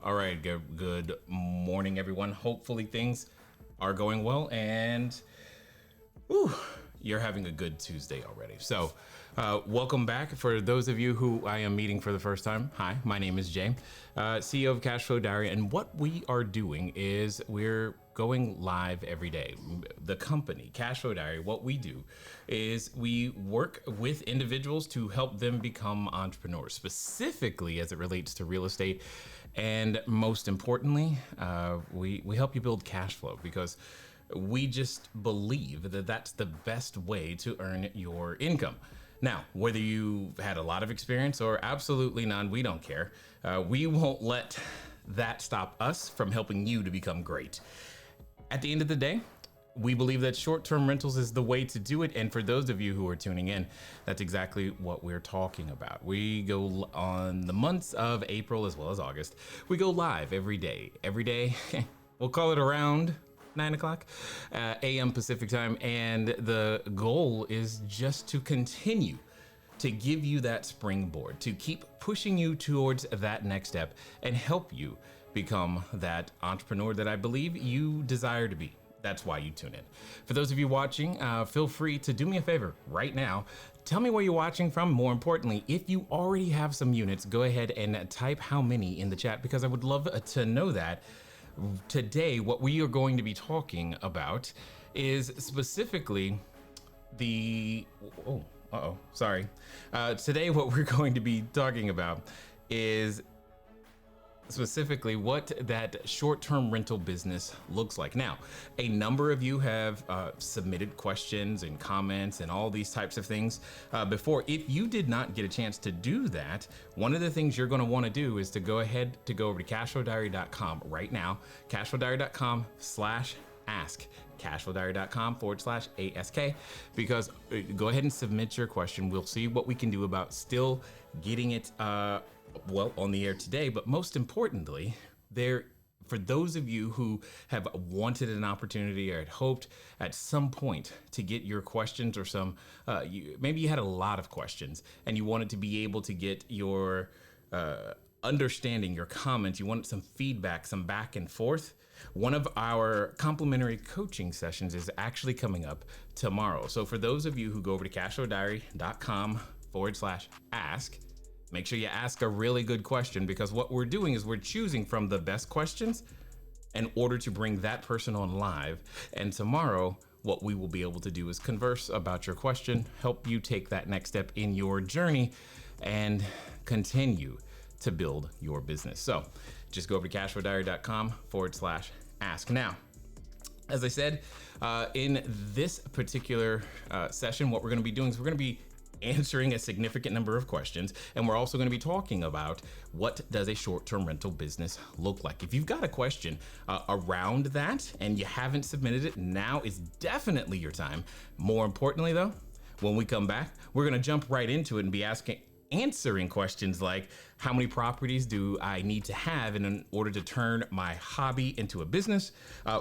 All right, good morning, everyone. Hopefully things are going well and you're having a good Tuesday already. So welcome back. For those of you who I am meeting for the first time, hi, my name is Jay, CEO of CashFlowDiary. And what we are doing is we're going live every day. The company, CashFlowDiary, what we do is we work with individuals to help them become entrepreneurs, specifically as it relates to real estate. And most importantly, we help you build cash flow because we just believe that that's the best way to earn your income. Now, whether you've had a lot of experience or absolutely none, we don't care. We won't let that stop us from helping you to become great. At the end of the day, we believe that short-term rentals is the way to do it. And for those of you who are tuning in, that's exactly what we're talking about. We go on the months of April as well as August. We go live every day. We'll call it around 9 o'clock a.m. Pacific time. And the goal is just to continue to give you that springboard, to keep pushing you towards that next step and help you become that entrepreneur that I believe you desire to be. That's why you tune in. For those of you watching, feel free to do me a favor right now. Tell me where you're watching from. More importantly, if you already have some units, go ahead and type how many in the chat because I would love to know that. Today, what we are going to be talking about is specifically today, what we're going to be talking about is specifically what that short-term rental business looks like. Now, a number of you have submitted questions and comments and all these types of things before. If you did not get a chance to do that, one of the things you're going to want to do is to go over to cashflowdiary.com right now, cashflowdiary.com/ask. cashflowdiary.com/ASK, because go ahead and submit your question. We'll see what we can do about still getting it on the air today. But most importantly, for those of you who have wanted an opportunity or had hoped at some point to get your questions or maybe you had a lot of questions and you wanted to be able to get your understanding, your comments, you wanted some feedback, some back and forth. One of our complimentary coaching sessions is actually coming up tomorrow. So for those of you who go over to cashflowdiary.com/ask, make sure you ask a really good question, because what we're doing is we're choosing from the best questions in order to bring that person on live. And tomorrow, what we will be able to do is converse about your question, help you take that next step in your journey and continue to build your business. So just go over to cashflowdiary.com/ask. Now, as I said, in this particular session, what we're going to be doing is we're going to be answering a significant number of questions, and we're also going to be talking about what does a short-term rental business look like. If you've got a question around that and you haven't submitted it, now is definitely your time. More importantly though, when we come back, we're going to jump right into it and be answering questions like, how many properties do I need to have in order to turn my hobby into a business?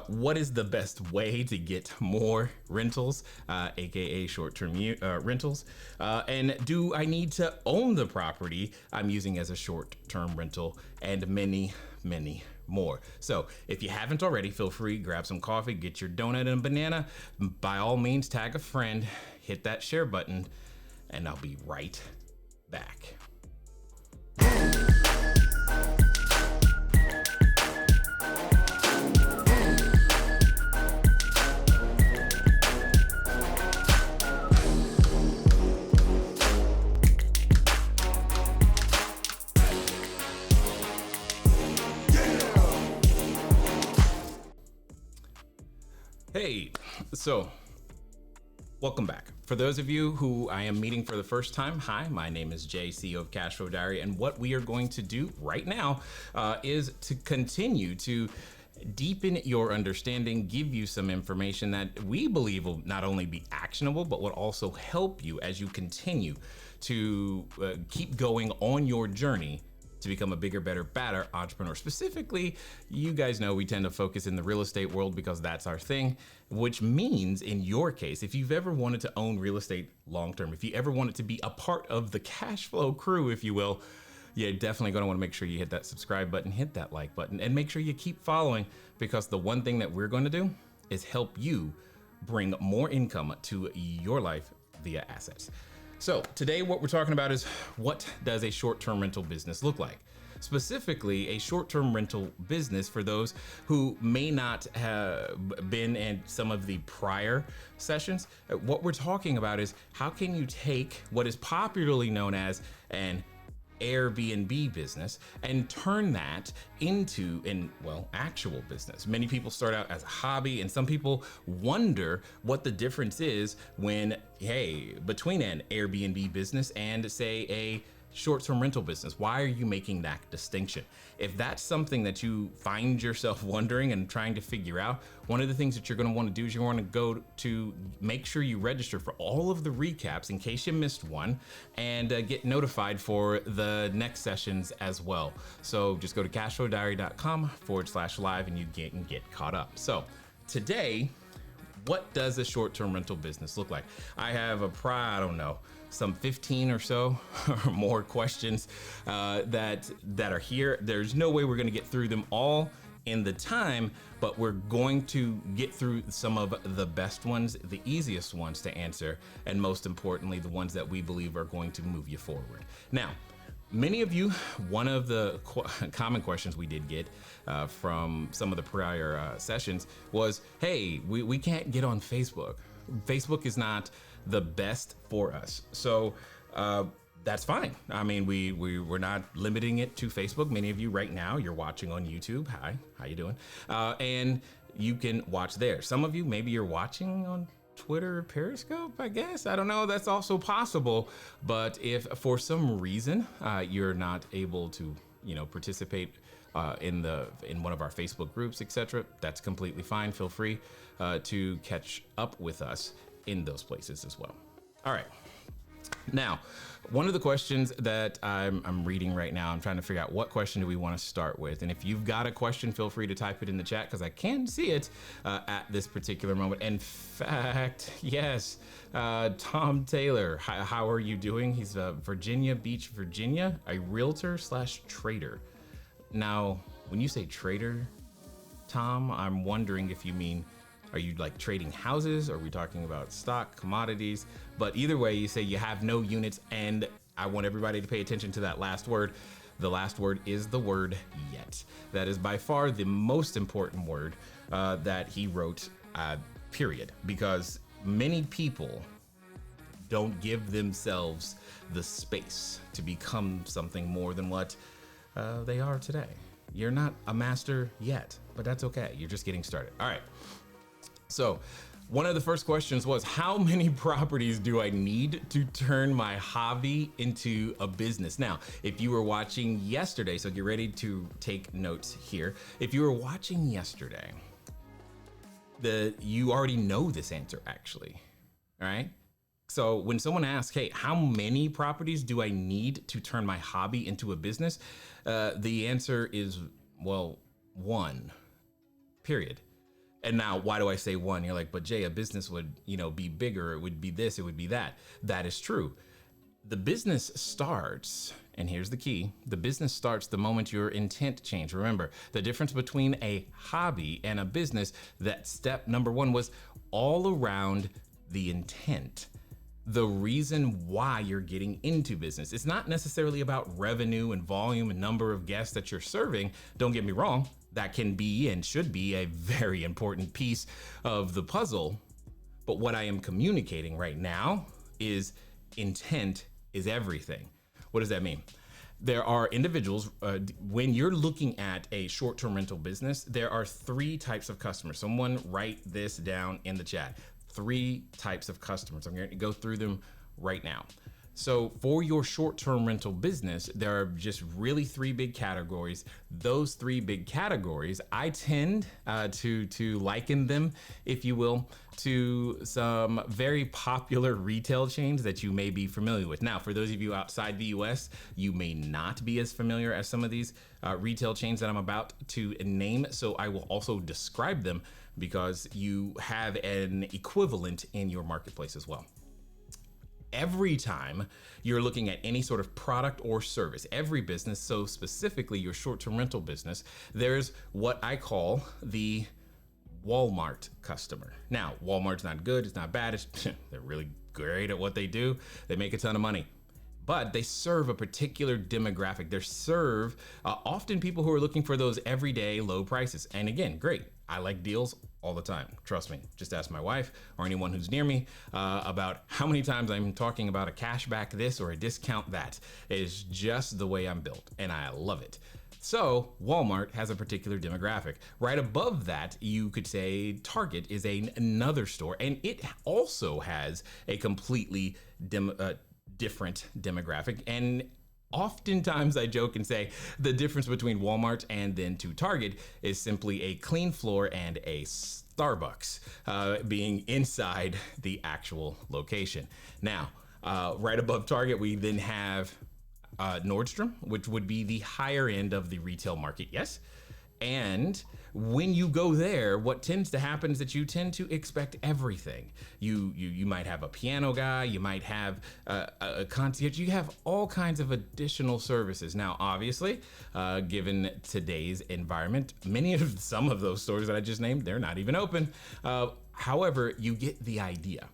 What is the best way to get more rentals, aka short-term rentals? And do I need to own the property I'm using as a short-term rental? And many, many more. So if you haven't already, feel free, grab some coffee, get your donut and a banana. By all means, tag a friend, hit that share button, and I'll be right back. Hey, so welcome back. For those of you who I am meeting for the first time, hi, my name is Jay, CEO of CashFlowDiary, and what we are going to do right now is to continue to deepen your understanding, give you some information that we believe will not only be actionable, but will also help you as you continue to keep going on your journey to become a bigger, better, badder entrepreneur. Specifically, you guys know we tend to focus in the real estate world because that's our thing, which means in your case, if you've ever wanted to own real estate long-term, if you ever wanted to be a part of the cash flow crew, if you will, you're definitely going to want to make sure you hit that subscribe button, hit that like button, and make sure you keep following, because the one thing that we're going to do is help you bring more income to your life via assets. So today what we're talking about is, what does a short-term rental business look like? Specifically, a short-term rental business for those who may not have been in some of the prior sessions. What we're talking about is, how can you take what is popularly known as an Airbnb business and turn that into actual business. Many people start out as a hobby, and some people wonder what the difference is between an Airbnb business and, say, a short-term rental business. Why are you making that distinction? If that's something that you find yourself wondering and trying to figure out, one of the things that you're going to want to do is you want to go to make sure you register for all of the recaps in case you missed one, and get notified for the next sessions as well. So just go to CashFlowDiary.com/live and you can get caught up. So today, what does a short-term rental business look like? I have some 15 or so or more questions that are here. There's no way we're going to get through them all in the time, but we're going to get through some of the best ones, the easiest ones to answer, and most importantly, the ones that we believe are going to move you forward. Now, many of you, one of the common questions we did get from some of the prior sessions was, hey, we can't get on Facebook. Facebook is not the best for us. So that's fine. I mean, we're not limiting it to Facebook. Many of you right now, you're watching on YouTube. Hi, how you doing? And you can watch there. Some of you, maybe you're watching on Twitter, Periscope, I guess. I don't know. That's also possible. But if for some reason you're not able to, participate in one of our Facebook groups, etc., that's completely fine. Feel free to catch up with us in those places as well. All right. Now, one of the questions that I'm reading right now, I'm trying to figure out what question do we want to start with. And if you've got a question, feel free to type it in the chat, because I can see it at this particular moment. In fact, yes, Tom Taylor, how are you doing? He's Virginia Beach, Virginia, a realtor/trader. Now, when you say trader, Tom, I'm wondering if you mean, are you like trading houses? Are we talking about stock, commodities? But either way, you say you have no units, and I want everybody to pay attention to that last word. The last word is the word yet. That is by far the most important word that he wrote, period, because many people don't give themselves the space to become something more than what they are today. You're not a master yet, but that's okay. You're just getting started. All right. So one of the first questions was, how many properties do I need to turn my hobby into a business? Now, if you were watching yesterday, so get ready to take notes here. If you were watching yesterday, you already know this answer actually, all right? So when someone asks, hey, how many properties do I need to turn my hobby into a business? The answer is, well, one, period. And now, why do I say one? You're like, but Jay, a business would, be bigger. It would be this, it would be that. That is true. The business starts, and here's the key. The business starts the moment your intent change. Remember, the difference between a hobby and a business, that step number one was all around the intent. The reason why you're getting into business. It's not necessarily about revenue and volume and number of guests that you're serving. Don't get me wrong. That can be and should be a very important piece of the puzzle. But what I am communicating right now is intent is everything. What does that mean? There are individuals, when you're looking at a short-term rental business, there are three types of customers. Someone write this down in the chat. 3 types of customers. I'm going to go through them right now. So for your short-term rental business, there are just really 3 big categories. Those 3 big categories, I tend to liken them, if you will, to some very popular retail chains that you may be familiar with. Now, for those of you outside the US, you may not be as familiar as some of these retail chains that I'm about to name. So I will also describe them because you have an equivalent in your marketplace as well. every time you're looking at any sort of product or service, every business, so specifically your short-term rental business, there's what I call the Walmart customer. Now, Walmart's not good, it's not bad, they're really great at what they do. They make a ton of money. But they serve a particular demographic. They serve often people who are looking for those everyday low prices. And again, great. I like deals all the time. Trust me. Just ask my wife or anyone who's near me about how many times I'm talking about a cashback this or a discount that. It is just the way I'm built, and I love it. So Walmart has a particular demographic. Right above that, you could say Target is another store, and it also has a completely different demographic. And oftentimes I joke and say the difference between Walmart and then to Target is simply a clean floor and a Starbucks being inside the actual location. Now, right above Target, we then have Nordstrom, which would be the higher end of the retail market. Yes. And when you go there, what tends to happen is that you tend to expect everything. You might have a piano guy, you might have a concierge, you have all kinds of additional services. Now, obviously, given today's environment, some of those stores that I just named, they're not even open. However, you get the idea.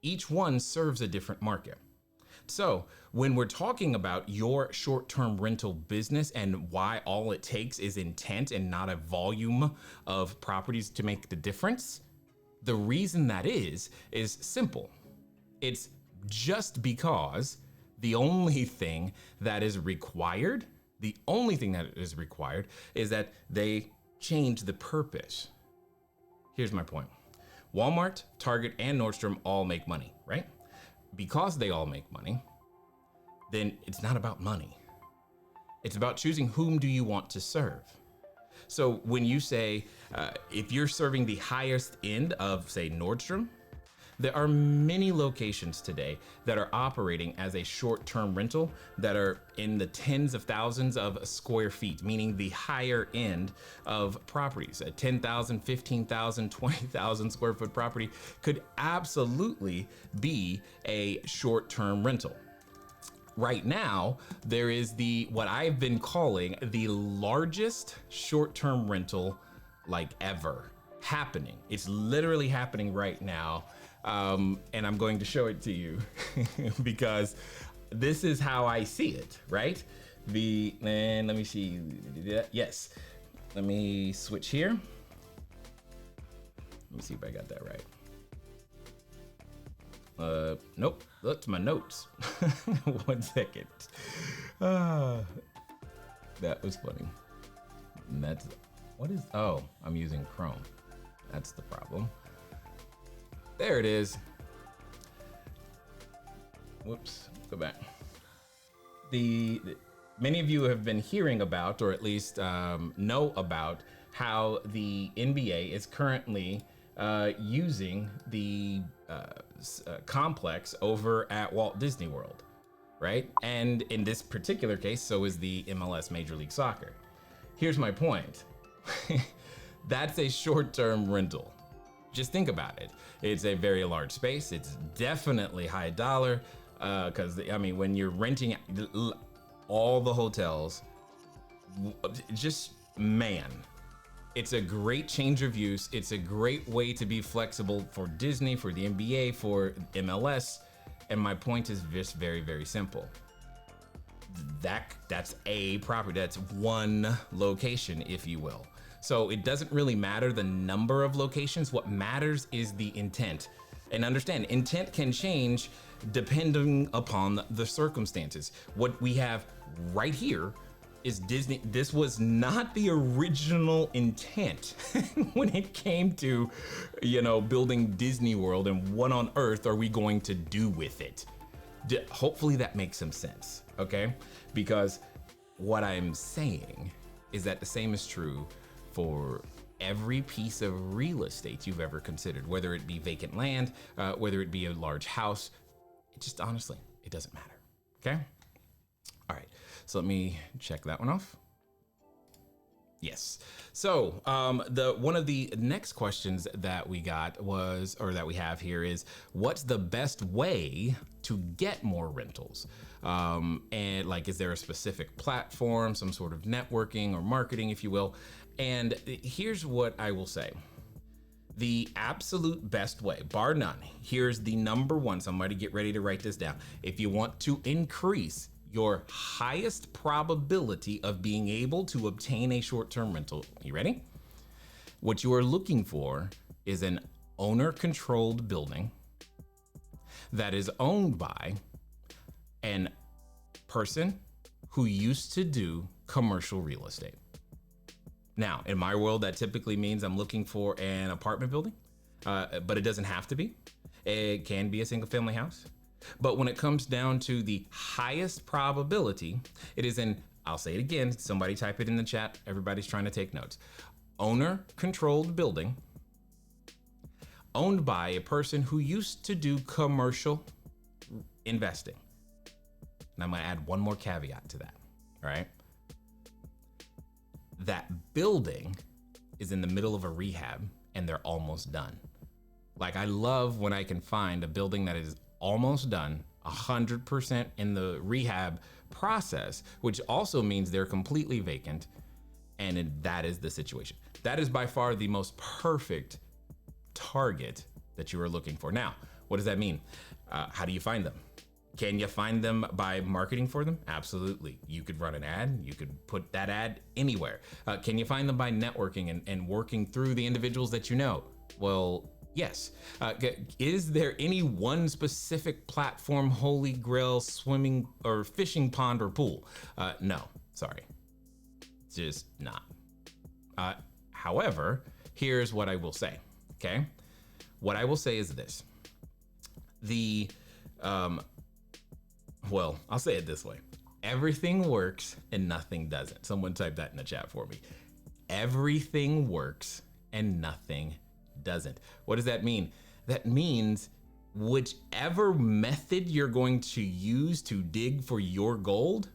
Each one serves a different market. So when we're talking about your short-term rental business and why all it takes is intent and not a volume of properties to make the difference, the reason that is simple. It's just because the only thing that is required is that they change the purpose. Here's my point. Walmart, Target, and Nordstrom all make money, right? Because they all make money, then it's not about money. It's about choosing whom do you want to serve. So when you say, if you're serving the highest end of, say, Nordstrom, there are many locations today that are operating as a short-term rental that are in the tens of thousands of square feet, meaning the higher end of properties. A 10,000, 15,000, 20,000 square foot property could absolutely be a short-term rental. Right now, there is what I've been calling the largest short-term rental like ever happening. It's literally happening right now. And I'm going to show it to you because this is how I see it, right? Let me see. Yes. Let me switch here. Let me see if I got that right. Nope. Look to my notes. 1 second. That was funny. And I'm using Chrome. That's the problem. There it is. Whoops, go back. Many of you have been hearing about, or at least know about, how the NBA is currently using the complex over at Walt Disney World, right? And in this particular case, so is the MLS Major League Soccer. Here's my point. That's a short-term rental. Just think about it. It's a very large space. It's definitely high dollar because when you're renting all the hotels, it's a great change of use. It's a great way to be flexible for Disney, for the NBA, for MLS. And my point is just very, very simple. That's a property. That's one location, if you will. So it doesn't really matter the number of locations. What matters is the intent. And understand, intent can change depending upon the circumstances. What we have right here is Disney. This was not the original intent when it came to, building Disney World, and what on earth are we going to do with it? Hopefully that makes some sense, okay? Because what I'm saying is that the same is true for every piece of real estate you've ever considered, whether it be vacant land, whether it be a large house. It just, honestly, it doesn't matter, okay? All right, so let me check that one off. Yes. So the one of the next questions that we got was, or that we have here is, what's the best way to get more rentals? And like, is there a specific platform, some sort of networking or marketing, if you will? And here's what I will say. The absolute best way, bar none, here's the number one. Somebody get ready to write this down. If you want to increase your highest probability of being able to obtain a short-term rental, you ready? What you are looking for is an owner-controlled building that is owned by an person who used to do commercial real estate. Now, in my world, that typically means I'm looking for an apartment building, but it doesn't have to be. It can be a single family house. But when it comes down to the highest probability, it is an, I'll say it again, somebody type it in the chat, everybody's trying to take notes. Owner-controlled building owned by a person who used to do commercial investing. And I'm gonna add one more caveat to that, all right? That building is in the middle of a rehab and they're almost done. Like, I love when I can find a building that is almost done, 100% in the rehab process, which also means they're completely vacant. And that is the situation. That is by far the most perfect target that you are looking for. Now, what does that mean? How do you find them? Can you find them by marketing for them? Absolutely. You could run an ad. You could put that ad anywhere. Can you find them by networking and working through the individuals that you know? Well, yes. Is there any one specific platform, holy grail, swimming or fishing pond or pool? No, sorry. Just not. However, here's what I will say, okay? What I will say is this. Well, I'll say it this way. Everything works and nothing doesn't. Someone type that in the chat for me. Everything works and nothing doesn't. What does that mean? That means whichever method you're going to use to dig for your gold,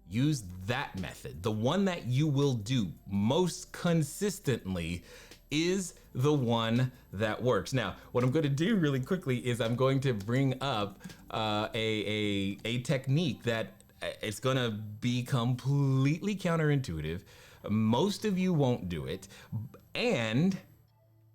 use that method. The one that you will do most consistently is the one that works. Now, what I'm going to do really quickly is I'm going to bring up a technique that it's going to be completely counterintuitive. Most of you won't do it, and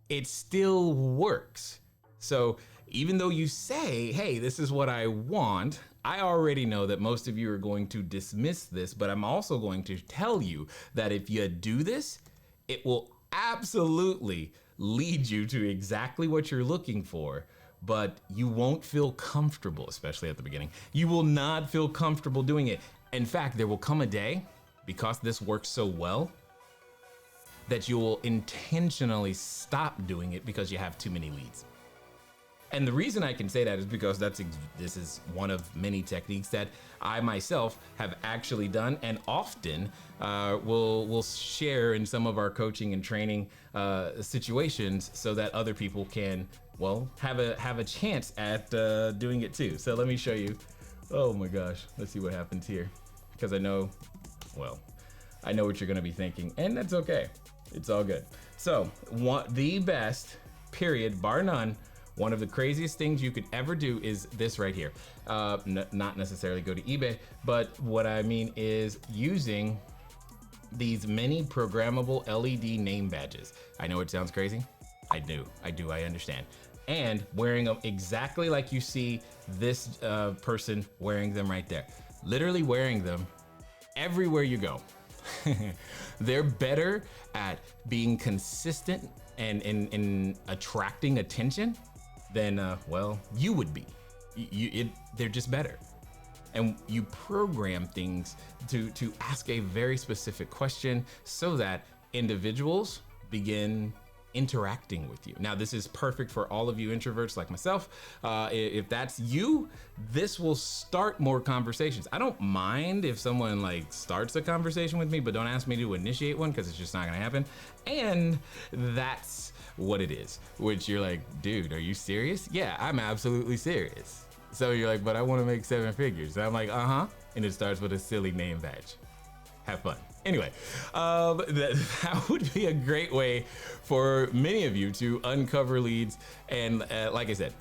it still works. So even though you say, hey, this is what I want, I already know that most of you are going to dismiss this, but I'm also going to tell you that if you do this, it will absolutely lead you to exactly what you're looking for, but you won't feel comfortable, especially at the beginning. You will not feel comfortable doing it. In fact, there will come a day, because this works so well, that you will intentionally stop doing it because you have too many leads. And the reason I can say that is because this is one of many techniques that I myself have actually done and often will share in some of our coaching and training situations so that other people can, well, have a chance at doing it too. So let me show you. Oh my gosh, let's see what happens here. Because I know what you're gonna be thinking, and that's okay. It's all good. So the best, period, bar none, one of the craziest things you could ever do is this right here. Not necessarily go to eBay, but what I mean is using these mini programmable LED name badges. I know it sounds crazy. I do, I understand. And wearing them exactly like you see this person wearing them right there. Literally wearing them everywhere you go. They're better at being consistent and in attracting attention than, well, you would be. They're just better. And you program things to ask a very specific question so that individuals begin interacting with you. Now, this is perfect for all of you introverts like myself. If that's you, this will start more conversations. I don't mind if someone like starts a conversation with me, but don't ask me to initiate one because it's just not gonna happen. And that's what it is, which you're like, dude, are you serious? Yeah, I'm absolutely serious. So you're like, but I want to make 7 figures. And I'm like, and it starts with a silly name badge. have fun. Anyway, that would be a great way for many of you to uncover leads. And like I said,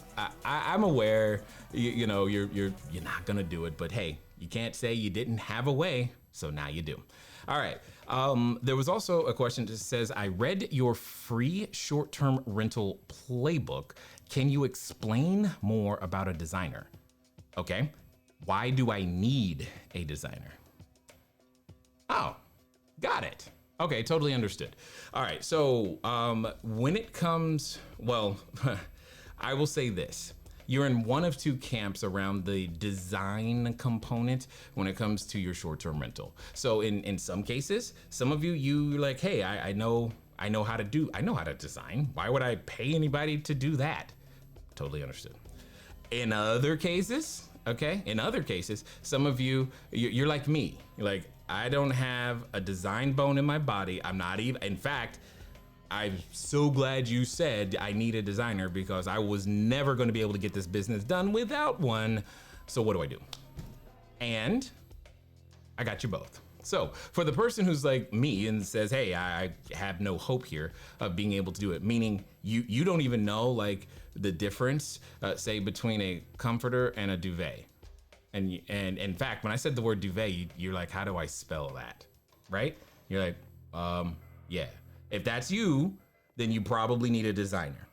I'm aware, you know, you're not gonna do it, but hey, you can't say you didn't have a way, so now you do. All right. There was also a question that says, I read your free short-term rental playbook. Can you explain more about a designer? Okay. Why do I need a designer? Oh, got it. Okay, totally understood. All right, so when it comes, well, I will say this. You're in one of two camps around the design component when it comes to your short-term rental. So in some cases, some of you're like, hey, I know how to design. Why would I pay anybody to do that? Totally understood. In other cases, some of you're like me. You're like, I don't have a design bone in my body. I'm not even, in fact, I'm so glad you said I need a designer because I was never going to be able to get this business done without one. So what do I do? And I got you both. So for the person who's like me and says, hey, I have no hope here of being able to do it, meaning you don't even know like the difference, say between a comforter and a duvet. And in fact, when I said the word duvet, you're like, how do I spell that? Right? You're like, yeah. If that's you, then you probably need a designer.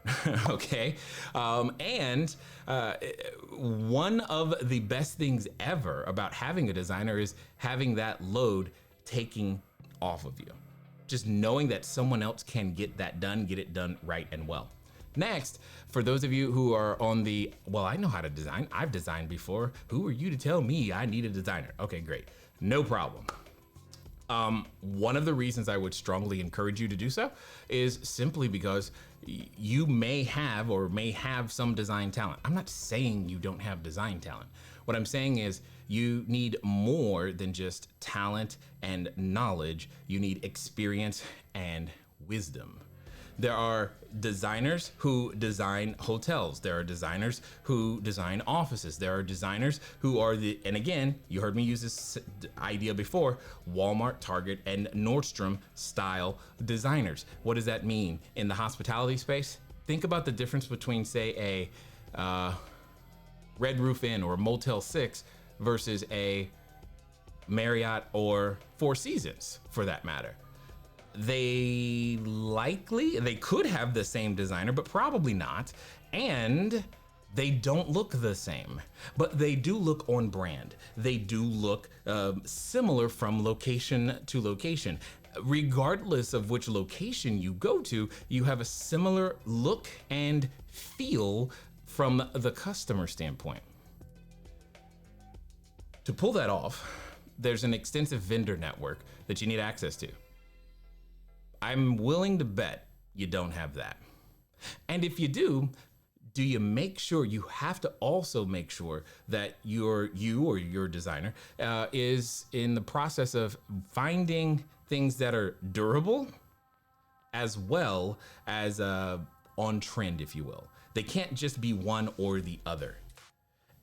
Okay. And one of the best things ever about having a designer is having that load taking off of you. Just knowing that someone else can get that done, get it done right and well. Next, for those of you who are on the, well, I know how to design. I've designed before. Who are you to tell me I need a designer? Okay, great. No problem. One of the reasons I would strongly encourage you to do so is simply because you may have some design talent. I'm not saying you don't have design talent. What I'm saying is you need more than just talent and knowledge. You need experience and wisdom. There are designers who design hotels. There are designers who design offices. There are designers who are and again, you heard me use this idea before, Walmart, Target, and Nordstrom style designers. What does that mean in the hospitality space? Think about the difference between, say, a Red Roof Inn or a Motel 6 versus a Marriott or Four Seasons, for that matter. They could have the same designer, but probably not. And they don't look the same, but they do look on brand. They do look similar from location to location. Regardless of which location you go to, you have a similar look and feel from the customer standpoint. To pull that off, there's an extensive vendor network that you need access to. I'm willing to bet you don't have that. And if you do you make sure, you have to also make sure that you or your designer is in the process of finding things that are durable as well as on trend, if you will. They can't just be one or the other.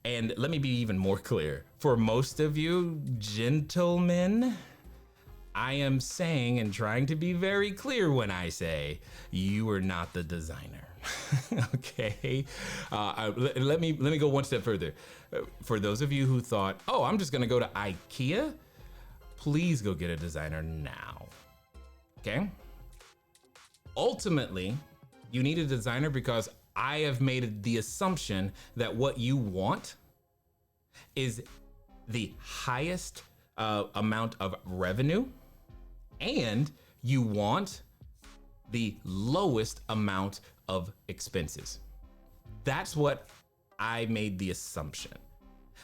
And let me be even more clear. For most of you gentlemen, I am saying and trying to be very clear when I say you are not the designer. Okay. Let me go one step further. For those of you who thought, oh, I'm just going to go to IKEA, please go get a designer now. Okay. Ultimately, you need a designer because I have made the assumption that what you want is the highest amount of revenue, and you want the lowest amount of expenses. That's what I made the assumption.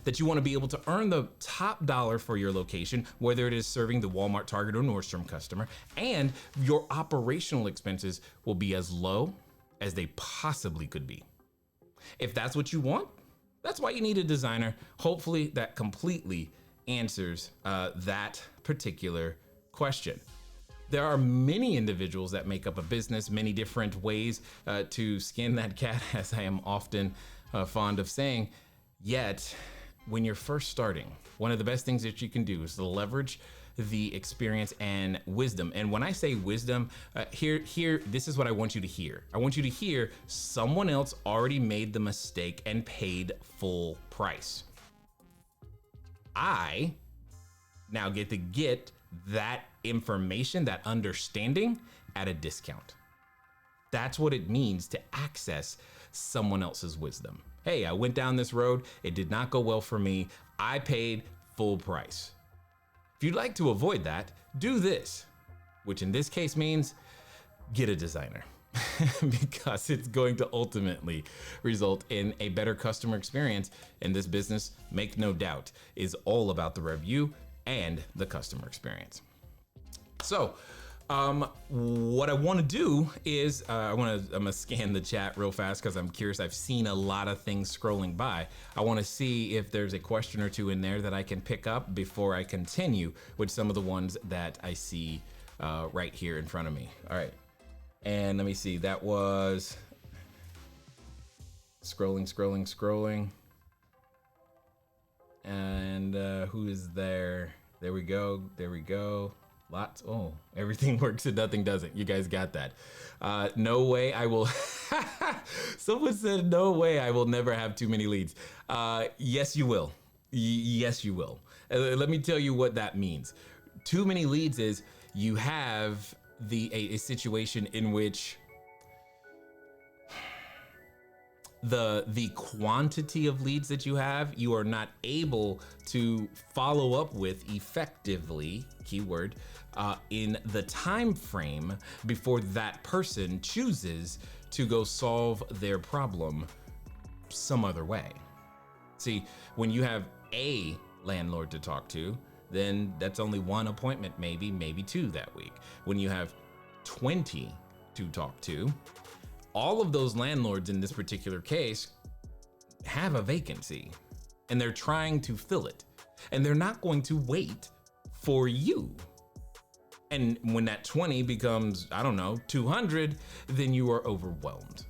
That you want to be able to earn the top dollar for your location, whether it is serving the Walmart, Target, or Nordstrom customer, and your operational expenses will be as low as they possibly could be. If that's what you want, that's why you need a designer. Hopefully that completely answers that particular question. There are many individuals that make up a business, many different ways to skin that cat, as I am often fond of saying. Yet, when you're first starting, one of the best things that you can do is to leverage the experience and wisdom. And when I say wisdom, here, this is what I want you to hear. I want you to hear someone else already made the mistake and paid full price. I now get to get that information, that understanding at a discount. That's what it means to access someone else's wisdom. Hey, I went down this road. It did not go well for me. I paid full price. If you'd like to avoid that, do this, which in this case means get a designer because it's going to ultimately result in a better customer experience. And this business, make no doubt, is all about the review and the customer experience. So, what I want to do is I'm gonna scan the chat real fast because I'm curious. I've seen a lot of things scrolling by. I want to see if there's a question or two in there that I can pick up before I continue with some of the ones that I see right here in front of me. All right, and let me see. That was scrolling, and who is there? There we go. Lots. Oh, everything works and nothing doesn't. You guys got that. No way I will. Someone said, no way I will never have too many leads. Yes, you will. Yes, you will. Let me tell you what that means. Too many leads is you have a situation in which the quantity of leads that you have, you are not able to follow up with effectively, keyword, in the time frame before that person chooses to go solve their problem some other way. See, when you have a landlord to talk to, then that's only one appointment, maybe two that week. When you have 20 to talk to, all of those landlords in this particular case have a vacancy and they're trying to fill it, and they're not going to wait for you. And when that 20 becomes, I don't know, 200, then you are overwhelmed.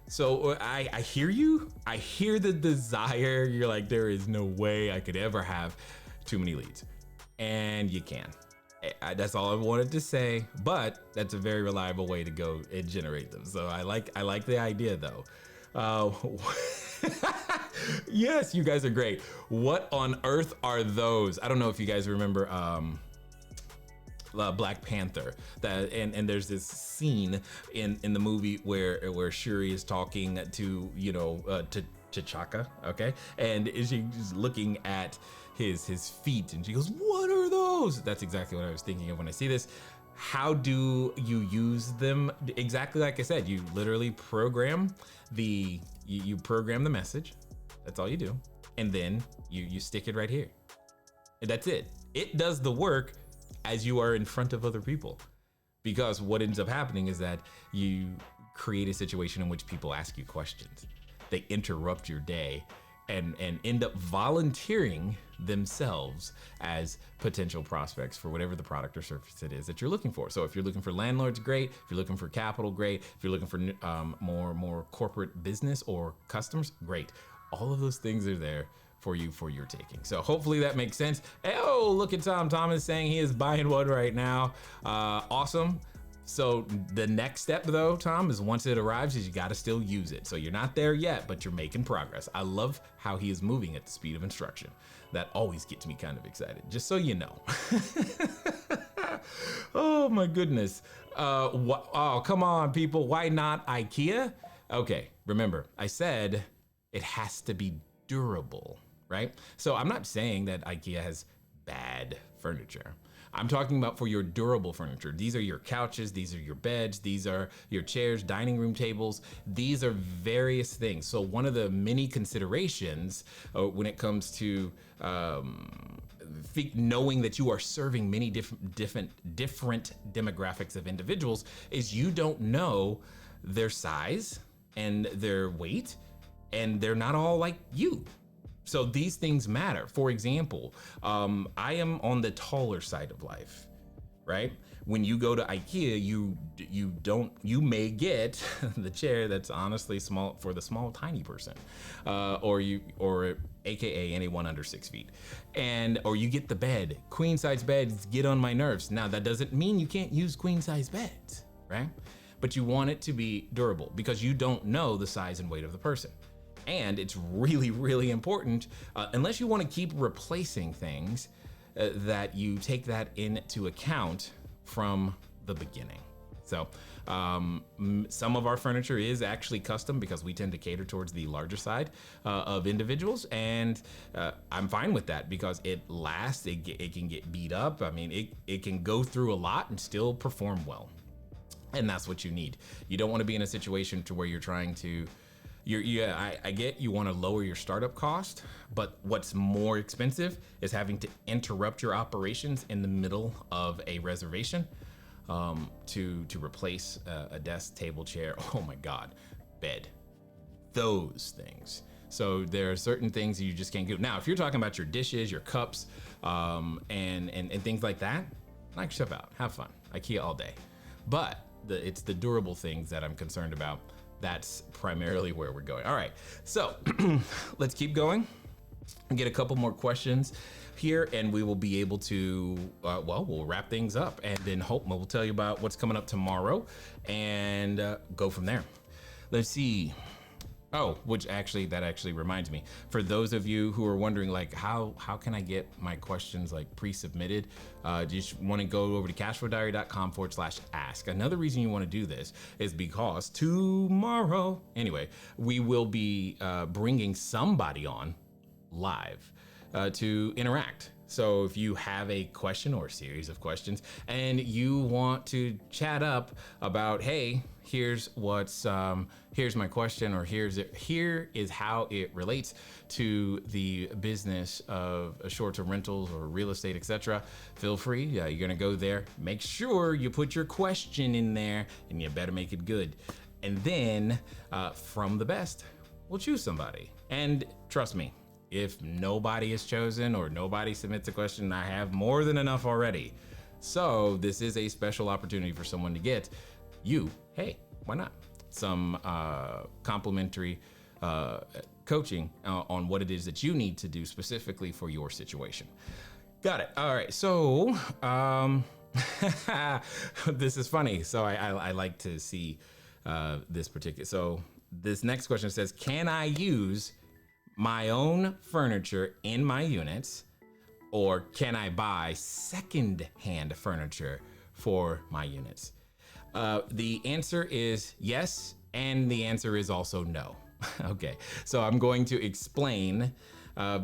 So I hear you. I hear the desire. You're like, there is no way I could ever have too many leads. And you can. That's all I wanted to say, but that's a very reliable way to go and generate them. So I like the idea though. Yes, you guys are great. What on earth are those? I don't know if you guys remember Black Panther, that and there's this scene in the movie where Shuri is talking to to T'Chaka, okay, and she's looking at his feet and she goes, what are those? That's exactly what I was thinking of when I see this. How do you use them? Exactly like I said, you literally program you program the message. That's all you do, and then you stick it right here. And that's it. It does the work as you are in front of other people, because what ends up happening is that you create a situation in which people ask you questions. They interrupt your day and end up volunteering themselves as potential prospects for whatever the product or service it is that you're looking for. So if you're looking for landlords, great. If you're looking for capital, great. If you're looking for more corporate business or customers, great. All of those things are there for you for your taking. So hopefully that makes sense. Oh, look at Tom. Tom is saying he is buying one right now. Awesome. So the next step though, Tom, is once it arrives is you got to still use it. So you're not there yet, but you're making progress. I love how he is moving at the speed of instruction. That always gets me kind of excited, just so you know. Oh my goodness. Oh, come on people. Why not IKEA? Okay, remember I said it has to be durable, right? So I'm not saying that IKEA has bad furniture. I'm talking about for your durable furniture. These are your couches, these are your beds, these are your chairs, dining room tables. These are various things. So one of the many considerations when it comes to knowing that you are serving many different demographics of individuals is you don't know their size and their weight, and they're not all like you. So these things matter. For example, I am on the taller side of life, right? When you go to IKEA, you may get the chair that's honestly small for the small tiny person, or AKA anyone under 6 feet. Or you get the bed. Queen size beds get on my nerves. Now that doesn't mean you can't use queen size beds, right? But you want it to be durable because you don't know the size and weight of the person. And it's really, really important, unless you want to keep replacing things, that you take that into account from the beginning. So some of our furniture is actually custom because we tend to cater towards the larger side of individuals. And I'm fine with that because it lasts, it can get beat up. I mean, it can go through a lot and still perform well. And that's what you need. You don't want to be in a situation to where you're trying to, I get you want to lower your startup cost, but what's more expensive is having to interrupt your operations in the middle of a reservation to replace a desk, table, chair, oh my God, bed, those things. So there are certain things you just can't do. Now, if you're talking about your dishes, your cups, and things like that, knock yourself out, have fun, IKEA all day. But it's the durable things that I'm concerned about. That's primarily where we're going. All right, so let's keep going and get a couple more questions here, and we will be able to, we'll wrap things up, and then we'll tell you about what's coming up tomorrow and go from there. Let's see. Oh, that actually reminds me, for those of you who are wondering, like, how can I get my questions like pre-submitted? Just want to go over to CashFlowDiary.com/ask. Another reason you want to do this is because tomorrow, anyway, we will be bringing somebody on live to interact. So if you have a question or a series of questions and you want to chat up about, hey, here's my question, or here is how it relates to the business of short-term rentals or real estate, etc. Feel free. You're gonna go there. Make sure you put your question in there, and you better make it good. And then from the best, we'll choose somebody. And trust me, if nobody is chosen or nobody submits a question, I have more than enough already. So this is a special opportunity for someone to get you, hey, why not? Some complimentary coaching on what it is that you need to do specifically for your situation. Got it. All right. So this is funny. So I like to see this particular. So this next question says, can I use my own furniture in my units, or can I buy second-hand furniture for my units? The answer is yes, and the answer is also no. Okay, so I'm going to explain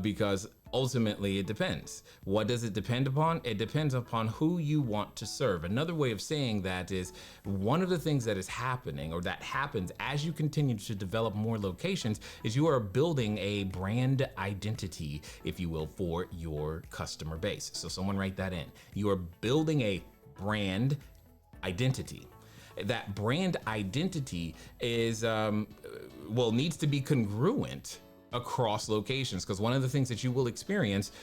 because ultimately it depends. What does it depend upon? It depends upon who you want to serve. Another way of saying that is, one of the things that is happening, or that happens as you continue to develop more locations, is you are building a brand identity, if you will, for your customer base. So someone write that in. You are building a brand identity. That brand identity is, needs to be congruent across locations, because one of the things that you will experience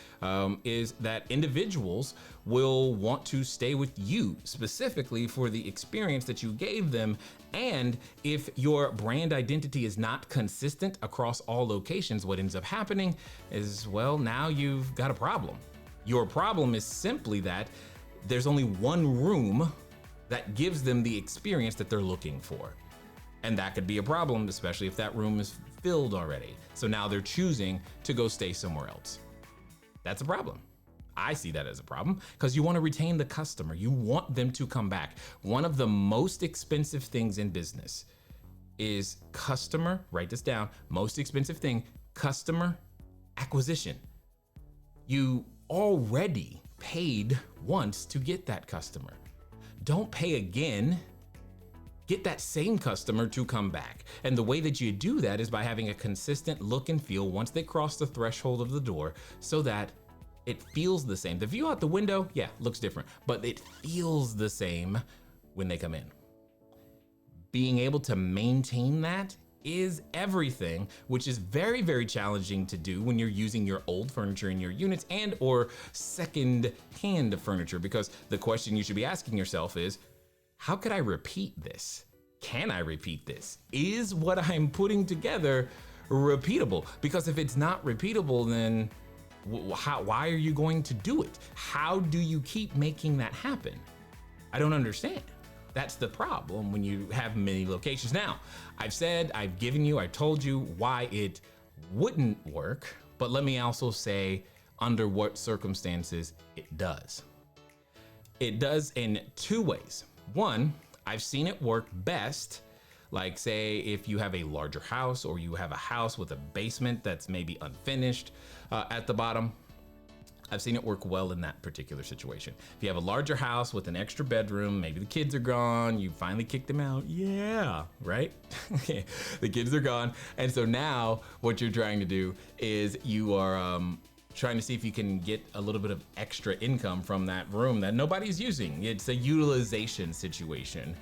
is that individuals will want to stay with you specifically for the experience that you gave them. And if your brand identity is not consistent across all locations, what ends up happening is, well, now you've got a problem. Your problem is simply that there's only one room that gives them the experience that they're looking for. And that could be a problem, especially if that room is filled already. So now they're choosing to go stay somewhere else. That's a problem. I see that as a problem, because you want to retain the customer. You want them to come back. One of the most expensive things in business is customer, write this down, most expensive thing, customer acquisition. You already paid once to get that customer. Don't pay again. Get that same customer to come back. And the way that you do that is by having a consistent look and feel once they cross the threshold of the door, so that it feels the same. The view out the window, yeah, looks different, but it feels the same when they come in. Being able to maintain that is everything, which is very, very challenging to do when you're using your old furniture in your units and or second-hand furniture, because the question you should be asking yourself is, how could I repeat this? Can I repeat this? Is what I'm putting together repeatable. Because if it's not repeatable, then why are you going to do it? How do you keep making that happen? I don't understand. That's the problem when you have many locations. Now, I've told you why it wouldn't work, but let me also say under what circumstances it does. It does in two ways. One, I've seen it work best, like say if you have a larger house or you have a house with a basement that's maybe unfinished at the bottom. I've seen it work well in that particular situation. If you have a larger house with an extra bedroom, maybe the kids are gone, you finally kicked them out. Yeah, right? The kids are gone. And so now what you're trying to do is you are trying to see if you can get a little bit of extra income from that room that nobody's using. It's a utilization situation,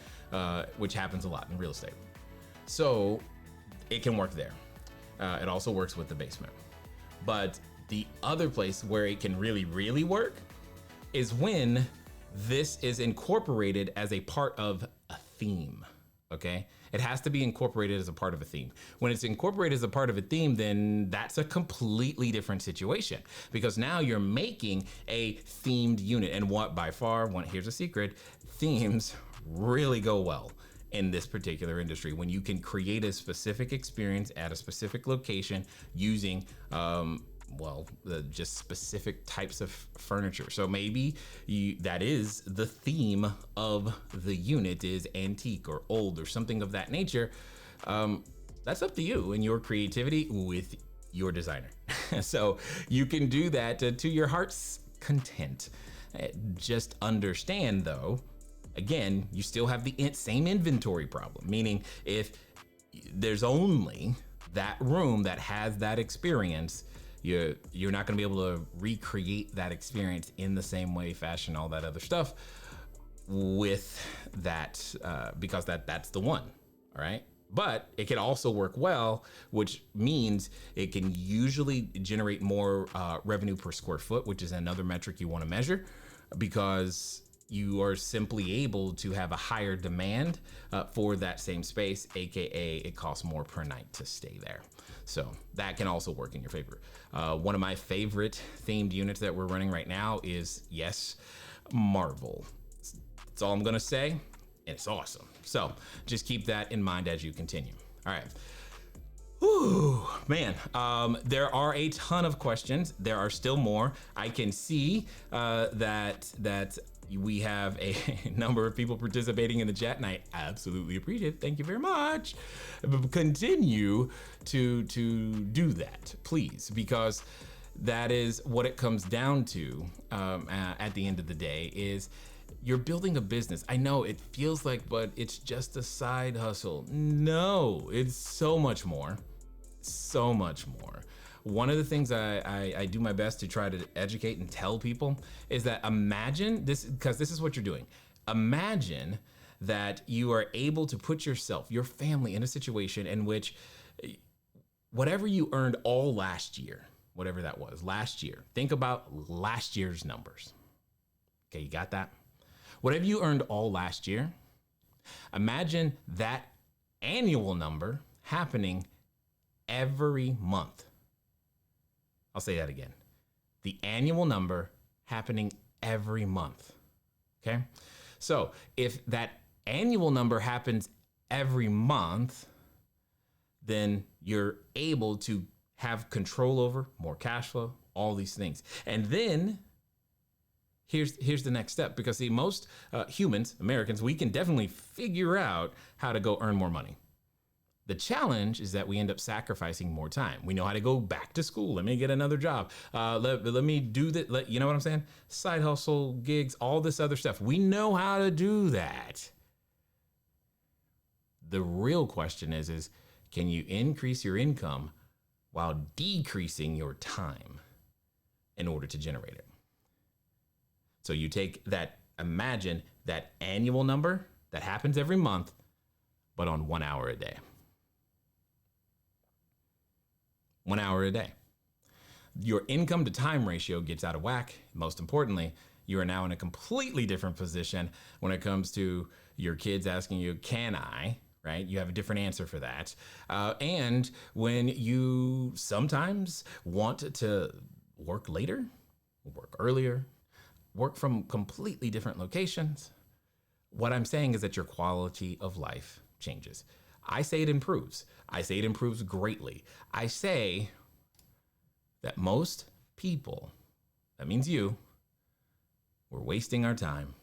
which happens a lot in real estate. So it can work there. It also works with the basement. But the other place where it can really, really work is when this is incorporated as a part of a theme, okay? It has to be incorporated as a part of a theme. When it's incorporated as a part of a theme, then that's a completely different situation because now you're making a themed unit. And here's a secret, themes really go well in this particular industry when you can create a specific experience at a specific location using just specific types of furniture. So maybe that is the theme of the unit is antique or old or something of that nature. That's up to you and your creativity with your designer. So you can do that to your heart's content. Just understand though, again, you still have the same inventory problem, meaning if there's only that room that has that experience, you're not going to be able to recreate that experience in the same way, fashion, all that other stuff with that because that's the one. All right. But it can also work well, which means it can usually generate more revenue per square foot, which is another metric you want to measure because you are simply able to have a higher demand for that same space, AKA it costs more per night to stay there. So that can also work in your favor. One of my favorite themed units that we're running right now is, yes, Marvel. That's all I'm gonna say, and it's awesome. So just keep that in mind as you continue. All right. Whew, man, there are a ton of questions. There are still more. I can see that we have a number of people participating in the chat, and I absolutely appreciate it. Thank you very much. Continue to do that, please, because that is what it comes down to at the end of the day is you're building a business. I know it feels like, but it's just a side hustle. No, it's so much more, so much more. One of the things I do my best to try to educate and tell people is that imagine this, because this is what you're doing. Imagine that you are able to put yourself, your family in a situation in which whatever you earned all last year, whatever that was, last year, think about last year's numbers. Okay, you got that? Whatever you earned all last year, imagine that annual number happening every month. I'll say that again. The annual number happening every month. Okay. So if that annual number happens every month, then you're able to have control over more cash flow, all these things. And then here's the next step, because see, most humans, Americans, we can definitely figure out how to go earn more money. The challenge is that we end up sacrificing more time. We know how to go back to school. Let me get another job. Let me do that. You know what I'm saying? Side hustle, gigs, all this other stuff. We know how to do that. The real question is can you increase your income while decreasing your time in order to generate it? So you take that, imagine that annual number that happens every month, but on 1 hour a day. 1 hour a day. Your income to time ratio gets out of whack. Most importantly, you are now in a completely different position when it comes to your kids asking you, can I? right? You have a different answer for that. And when you sometimes want to work later, work earlier, work from completely different locations, what I'm saying is that your quality of life changes. I say it improves. I say it improves greatly. I say that most people, that means you, we're wasting our time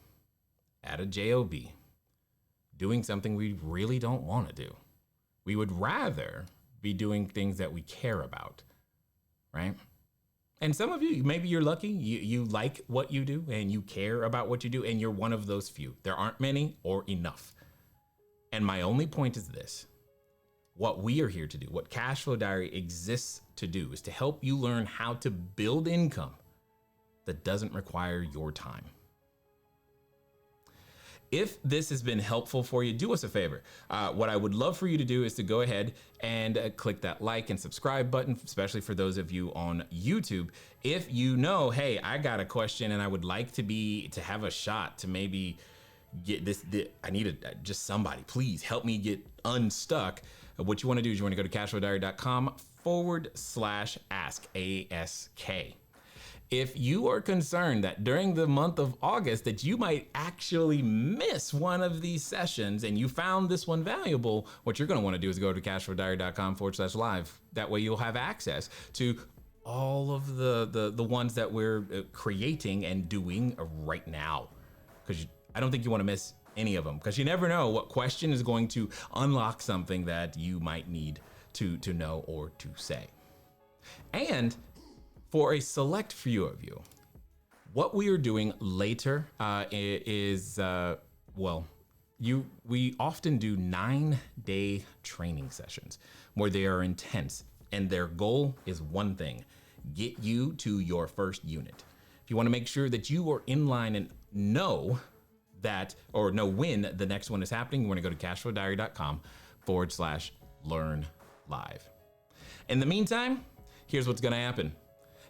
at a job doing something we really don't want to do. We would rather be doing things that we care about, right? And some of you, maybe you're lucky, you like what you do and you care about what you do, and you're one of those few. There aren't many or enough. And my only point is this: what we are here to do, what Cashflow Diary exists to do, is to help you learn how to build income that doesn't require your time. If this has been helpful for you, do us a favor. What I would love for you to do is to go ahead and click that like and subscribe button, especially for those of you on YouTube. If you know, hey, I got a question and I would like to have a shot to maybe get this, I need just somebody, please help me get unstuck. What you want to do is you want to go to cashflowdiary.com/ask, ASK. If you are concerned that during the month of August that you might actually miss one of these sessions and you found this one valuable, what you're going to want to do is go to cashflowdiary.com/live. That way you'll have access to all of the ones that we're creating and doing right now. Because I don't think you want to miss any of them, because you never know what question is going to unlock something that you might need to know or to say. And for a select few of you, what we are doing later is, we often do 9-day training sessions where they are intense, and their goal is one thing: get you to your first unit. If you want to make sure that you are in line and know when the next one is happening, you want to go to cashflowdiary.com/learn live. In the meantime, here's what's going to happen.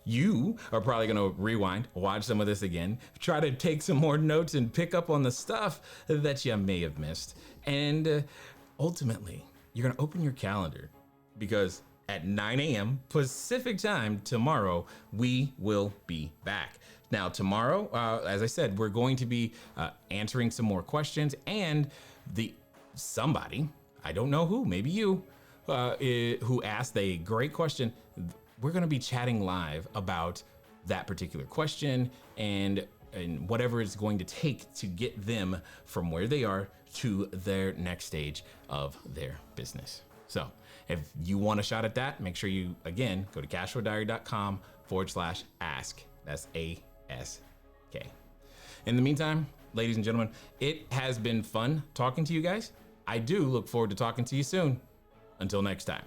You are probably going to rewind, watch some of this again, try to take some more notes and pick up on the stuff that you may have missed. And ultimately, you're going to open your calendar, because at 9 a.m. Pacific time tomorrow, we will be back. Now, tomorrow, as I said, we're going to be answering some more questions, and somebody, I don't know who, maybe you, who asked a great question, we're going to be chatting live about that particular question and whatever it's going to take to get them from where they are to their next stage of their business. So if you want a shot at that, make sure you, again, go to cashflowdiary.com/ask. That's ASK. In the meantime, ladies and gentlemen, it has been fun talking to you guys. I do look forward to talking to you soon. Until next time.